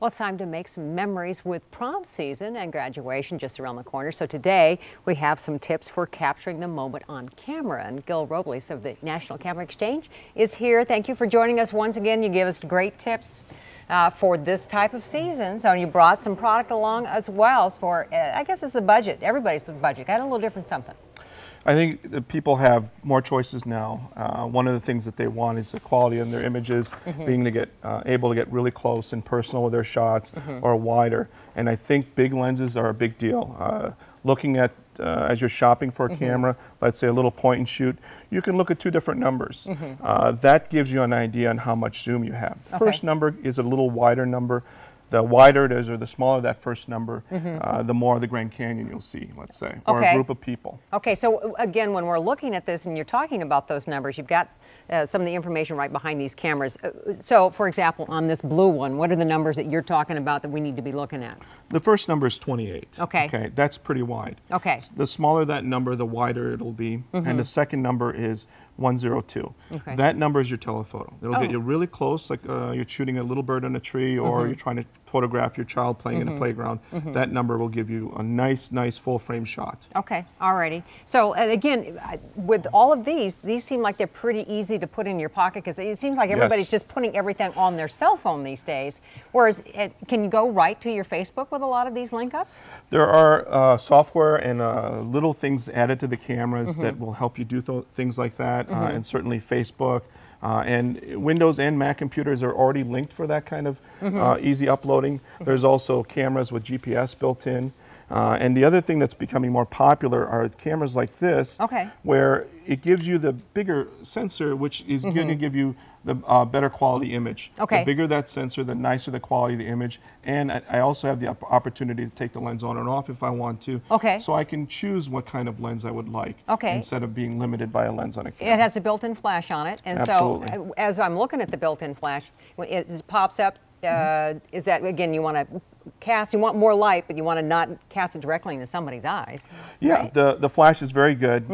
Well, it's time to make some memories with prom season and graduation just around the corner. So today we have some tips for capturing the moment on camera. And Gil Robles of the National Camera Exchange is here. Thank you for joining us once again. You give us great tips for this type of season. So you brought some product along as well for, I guess it's the budget. Everybody's the budget. Got a little different something. I think that people have more choices now. One of the things that they want is the quality in their images, being to get able to get really close and personal with their shots or wider. And I think big lenses are a big deal. Looking at, as you're shopping for a camera, let's say a little point and shoot, you can look at two different numbers. That gives you an idea on how much zoom you have. First number is a little wider number. The wider it is, or the smaller that first number, the more the Grand Canyon you'll see, let's say, or a group of people. Okay, so again, when we're looking at this and you're talking about those numbers, you've got some of the information right behind these cameras. So, for example, on this blue one, what are the numbers that you're talking about that we need to be looking at? The first number is 28. Okay, that's pretty wide. Okay. The smaller that number, the wider it'll be. And the second number is 102. That number is your telephoto. It'll get you really close, like you're shooting a little bird on a tree, or you're trying to photograph your child playing in a playground. That number will give you a nice full frame shot. Okay, alrighty. So again, with all of these seem like they're pretty easy to put in your pocket, because it seems like everybody's just putting everything on their cell phone these days. Whereas, can you go right to your Facebook with a lot of these link ups? There are software and little things added to the cameras that will help you do things like that, and certainly Facebook. And Windows and Mac computers are already linked for that kind of easy uploading. There's also cameras with GPS built in. And the other thing that's becoming more popular are cameras like this, where it gives you the bigger sensor, which is going to give you the better quality image. The bigger that sensor, the nicer the quality of the image. And I also have the opportunity to take the lens on and off if I want to. So I can choose what kind of lens I would like, instead of being limited by a lens on a camera. It has a built-in flash on it. And so as I'm looking at the built-in flash, when it pops up, is that, again, you want to cast, you want more light, but you want to not cast it directly into somebody's eyes. Yeah, the flash is very good,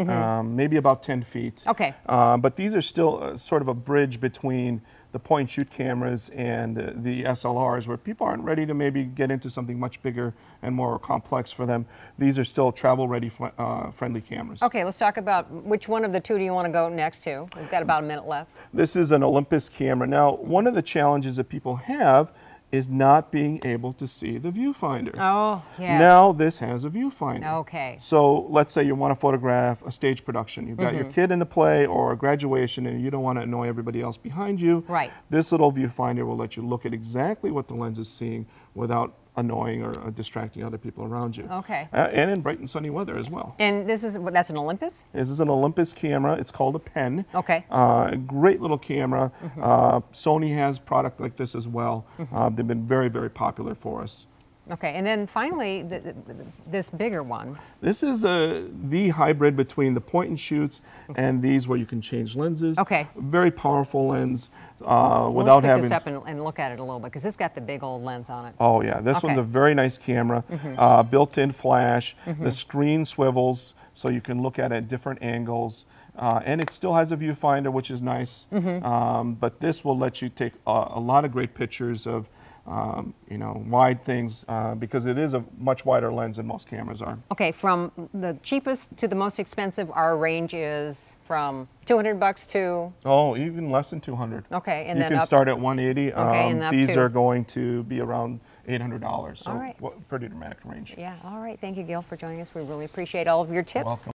maybe about 10 feet. But these are still sort of a bridge between the point and shoot cameras and the SLRs, where people aren't ready to maybe get into something much bigger and more complex for them. These are still travel-ready friendly cameras. Okay, let's talk about which one of the two do you want to go next to? We've got about a minute left. This is an Olympus camera. Now, one of the challenges that people have is not being able to see the viewfinder. Now this has a viewfinder. So let's say you want to photograph a stage production. You've got your kid in the play or a graduation, and you don't want to annoy everybody else behind you. This little viewfinder will let you look at exactly what the lens is seeing without annoying or distracting other people around you. And in bright and sunny weather as well. And that's an Olympus? This is an Olympus camera. It's called a pen. Great little camera. Sony has product like this as well. They've been very popular for us. And then finally, this bigger one. This is the hybrid between the point and shoots and these, where you can change lenses. Very powerful lens. Let's pick this up and look at it a little bit, because it's got the big old lens on it. Oh yeah, this one's a very nice camera. Built-in flash. The screen swivels, so you can look at it at different angles. And it still has a viewfinder, which is nice. But this will let you take a lot of great pictures of you know, wide things, because it is a much wider lens than most cameras are. From the cheapest to the most expensive, our range is from $200 to? Oh, even less than 200. And you then can start at 180. And these are going to be around $800. So pretty dramatic range. All right. Thank you, Gil, for joining us. We really appreciate all of your tips. You're welcome.